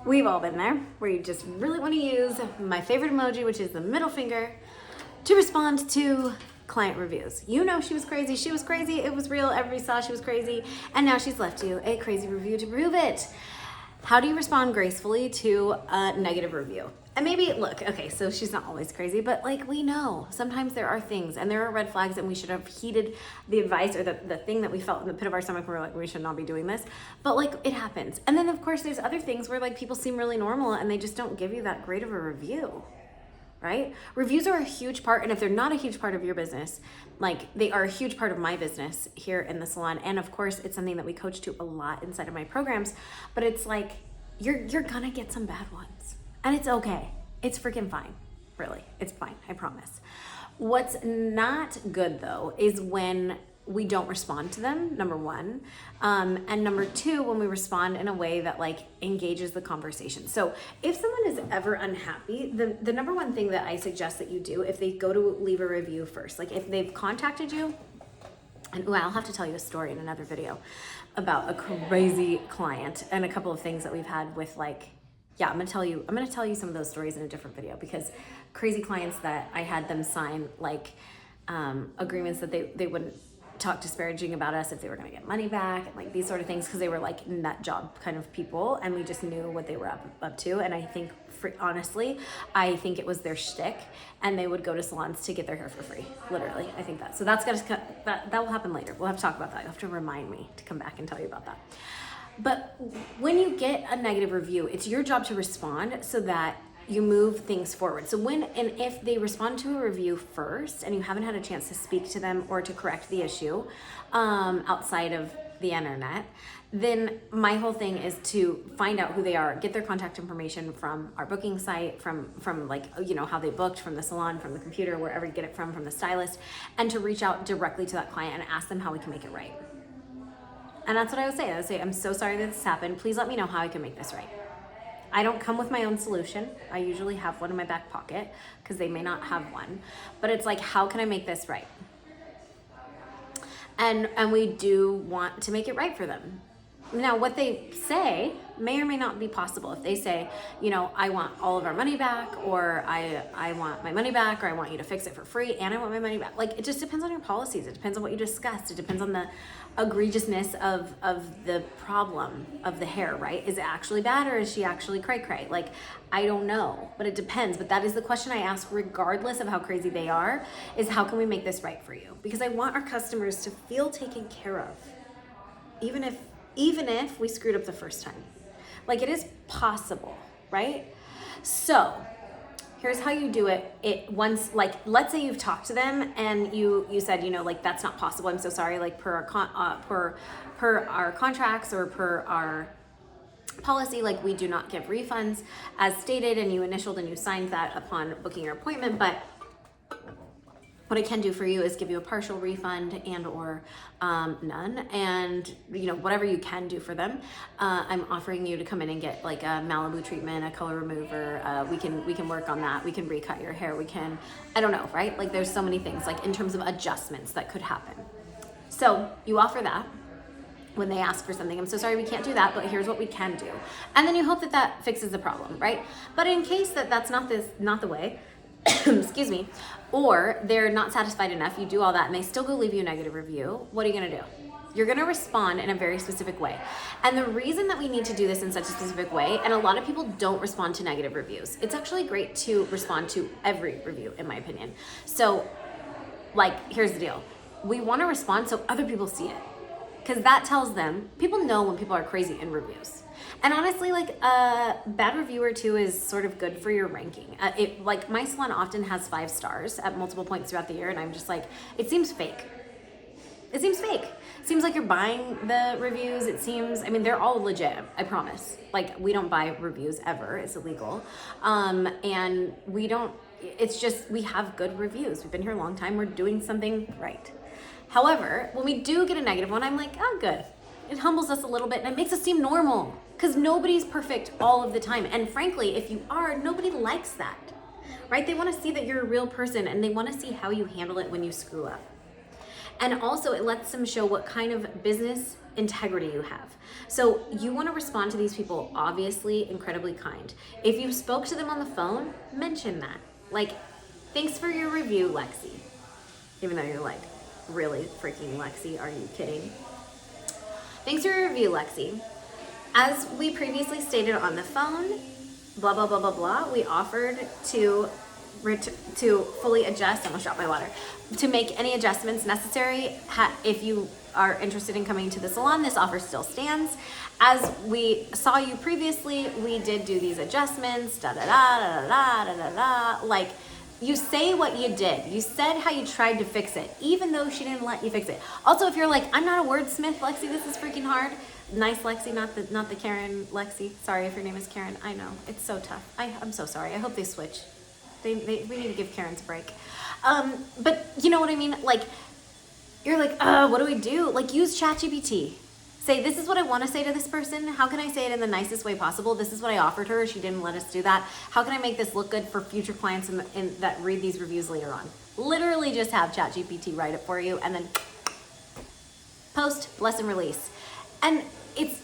We've all been there, where you just really want to use my favorite emoji, which is the middle finger, to respond to client reviews. You know she was crazy, it was real, everybody saw she was crazy, and now she's left you a crazy review to prove it. How do you respond gracefully to a negative review? And maybe, look, okay, so she's not always crazy, but like we know, sometimes there are things and there are red flags and we should have heeded the advice or the thing that we felt in the pit of our stomach where we're like, we should not be doing this. But like, it happens. And then of course there's other things where like people seem really normal and they just don't give you that great of a review, right? Reviews are a huge part, and if they're not a huge part of your business, like they are a huge part of my business here in the salon. And of course it's something that we coach to a lot inside of my programs, but it's like, you're gonna get some bad ones. And it's okay. It's freaking fine. Really, it's fine, I promise. What's not good though is when we don't respond to them, number one. And number two, when we respond in a way that like engages the conversation. So if someone is ever unhappy, the number one thing that I suggest that you do if they go to leave a review first, like if they've contacted you, and I'll have to tell you a story in another video about a crazy client and a couple of things that we've had with like, yeah, I'm gonna tell you some of those stories in a different video, because crazy clients that I had them sign like agreements that they wouldn't talk disparaging about us if they were gonna get money back and like these sort of things, because they were like nut job kind of people and we just knew what they were up to. And I think honestly, I think it was their shtick, and they would go to salons to get their hair for free. Literally, I think that. So that's that will happen later. We'll have to talk about that. You have to remind me to come back and tell you about that. But when you get a negative review, it's your job to respond so that you move things forward. So when and if they respond to a review first and you haven't had a chance to speak to them or to correct the issue outside of the internet, then my whole thing is to find out who they are, get their contact information from our booking site, from like, you know, how they booked, from the salon, from the computer, wherever you get it from the stylist, and to reach out directly to that client and ask them how we can make it right. And that's what I would say. I would say, I'm so sorry that this happened. Please let me know how I can make this right. I don't come with my own solution. I usually have one in my back pocket because they may not have one. But it's like, how can I make this right? And we do want to make it right for them. Now, what they say may or may not be possible. If they say, you know, I want all of our money back, or I want my money back, or I want you to fix it for free, and I want my money back. Like, it just depends on your policies. It depends on what you discussed. It depends on the egregiousness of the problem of the hair, right? Is it actually bad, or is she actually cray-cray? Like, I don't know, but it depends. But that is the question I ask regardless of how crazy they are, is how can we make this right for you? Because I want our customers to feel taken care of, even if we screwed up the first time. Like, it is possible, right? So here's how you do it. Once, like, let's say you've talked to them and you said, you know, like, that's not possible. I'm so sorry. Like, per our contracts or per our policy, like, we do not give refunds as stated, and you initialed and you signed that upon booking your appointment. But what I can do for you is give you a partial refund and or none, and you know, whatever you can do for them. I'm offering you to come in and get like a Malibu treatment, a color remover. We can work on that. We can recut your hair. We can, I don't know, right? Like, there's so many things like in terms of adjustments that could happen. So you offer that when they ask for something. I'm so sorry we can't do that, but here's what we can do. And then you hope that that fixes the problem, right? But in case that's not the way, excuse me, or they're not satisfied enough, you do all that and they still go leave you a negative review, what are you gonna do? You're gonna respond in a very specific way. And the reason that we need to do this in such a specific way, and a lot of people don't respond to negative reviews, it's actually great to respond to every review, in my opinion. So, like, here's the deal. We wanna respond so other people see it, because that tells them, people know when people are crazy in reviews. And honestly, like, a bad review or two is sort of good for your ranking. Like, my salon often has 5 stars at multiple points throughout the year, and I'm just like, it seems fake. It seems fake. It seems like you're buying the reviews. It seems, I mean, they're all legit, I promise. Like, we don't buy reviews ever. It's illegal. And we don't, it's just, we have good reviews. We've been here a long time. We're doing something right. However, when we do get a negative one, I'm like, oh, good. It humbles us a little bit and it makes us seem normal, because nobody's perfect all of the time. And frankly, if you are, nobody likes that, right? They want to see that you're a real person, and they want to see how you handle it when you screw up. And also it lets them show what kind of business integrity you have. So you want to respond to these people, obviously incredibly kind. If you spoke to them on the phone, mention that. Like, thanks for your review, Lexi. Even though you're like, really freaking Lexi, are you kidding? Thanks for your review, Lexi. As we previously stated on the phone, blah, blah, blah, blah, blah, we offered to fully adjust, I almost dropped my water, to make any adjustments necessary. If you are interested in coming to the salon, this offer still stands. As we saw you previously, we did do these adjustments, da da da da da da da da. Like, you say what you did. You said how you tried to fix it, even though she didn't let you fix it. Also, if you're like, I'm not a wordsmith, Lexi, this is freaking hard. Nice Lexi, not the Karen Lexi. Sorry if your name is Karen. I know, it's so tough. I'm so sorry. I hope they switch. We need to give Karens a break. But you know what I mean? Like, you're like, what do we do? Like, use ChatGPT. Say, this is what I want to say to this person. How can I say it in the nicest way possible? This is what I offered her. She didn't let us do that. How can I make this look good for future clients that read these reviews later on? Literally just have ChatGPT write it for you and then post, bless and release. And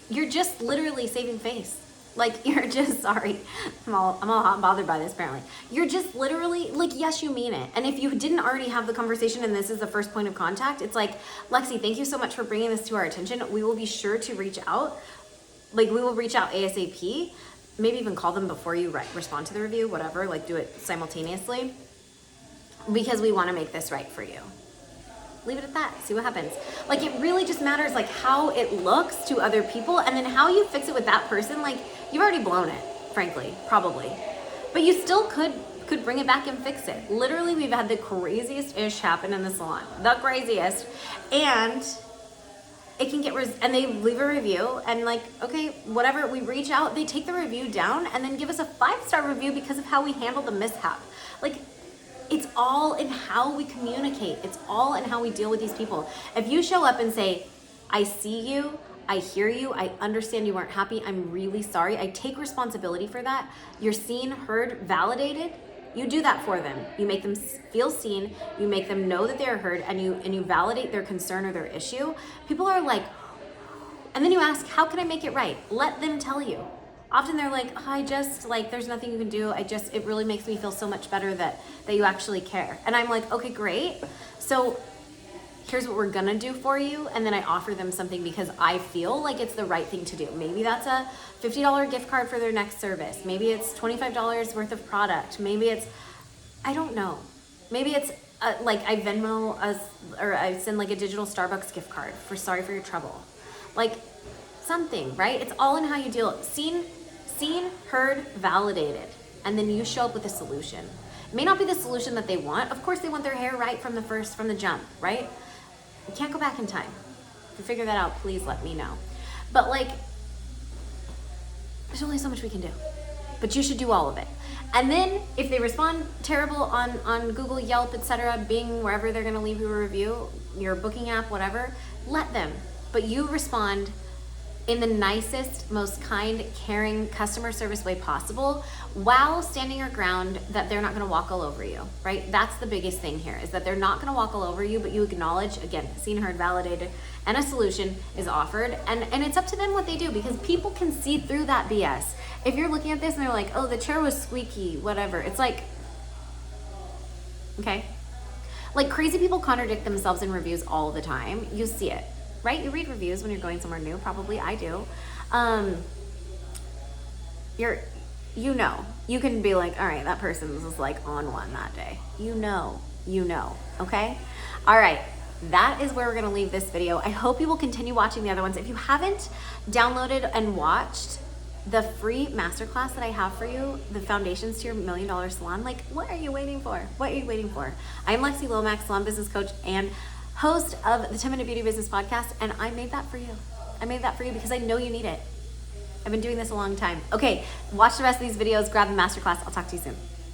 you're just literally saving face. Like, you're just, sorry, I'm all hot and bothered by this apparently. You're just literally, like, yes, you mean it. And if you didn't already have the conversation and this is the first point of contact, it's like, Lexi, thank you so much for bringing this to our attention. We will be sure to reach out. Like, we will reach out ASAP. Maybe even call them before you respond to the review, whatever, like do it simultaneously. Because we want to make this right for you. Leave it at that, see what happens. Like, it really just matters like how it looks to other people, and then how you fix it with that person. Like, you've already blown it, frankly, probably. But you still could bring it back and fix it. Literally, we've had the craziest ish happen in the salon. The craziest. And it can get, and they leave a review and like, okay, whatever, we reach out, they take the review down and then give us a 5-star review because of how we handled the mishap. Like, it's all in how we communicate. It's all in how we deal with these people. If you show up and say, I see you, I hear you, I understand you weren't happy, I'm really sorry, I take responsibility for that. You're seen, heard, validated. You do that for them. You make them feel seen, you make them know that they're heard, and you validate their concern or their issue. People are like, and then you ask, how can I make it right? Let them tell you. Often they're like, oh, I just, like, there's nothing you can do. It really makes me feel so much better that you actually care. And I'm like, okay, great. So here's what we're gonna do for you. And then I offer them something because I feel like it's the right thing to do. Maybe that's a $50 gift card for their next service. Maybe it's $25 worth of product. Maybe it's, I don't know. Maybe it's like I Venmo or I send like a digital Starbucks gift card for sorry for your trouble. Like, something, right? It's all in how you deal. Seen, heard, validated, and then you show up with a solution. It may not be the solution that they want. Of course, they want their hair right from the jump, right? You can't go back in time. If you figure that out, please let me know. But like, there's only so much we can do. But you should do all of it. And then if they respond terrible on Google, Yelp, etc., Bing, wherever they're gonna leave you a review, your booking app, whatever, let them. But you respond in the nicest, most kind, caring customer service way possible, while standing your ground that they're not gonna walk all over you, right? That's the biggest thing here, is that they're not gonna walk all over you, but you acknowledge, again, seen, heard, validated, and a solution is offered. And it's up to them what they do, because people can see through that BS. If you're looking at this and they're like, oh, the chair was squeaky, whatever, it's like, okay. Like, crazy people contradict themselves in reviews all the time. You see it. Right? You read reviews when you're going somewhere new. Probably I do. You know, you can be like, all right, that person was like on one that day. You know, okay? All right, that is where we're gonna leave this video. I hope you will continue watching the other ones. If you haven't downloaded and watched the free masterclass that I have for you, the foundations to your $1 million salon, like, what are you waiting for? What are you waiting for? I'm Lexi Lomax, salon business coach and host of the 10-Minute Beauty Business Podcast, and I made that for you. I made that for you because I know you need it. I've been doing this a long time. Okay, watch the rest of these videos, grab the masterclass. I'll talk to you soon.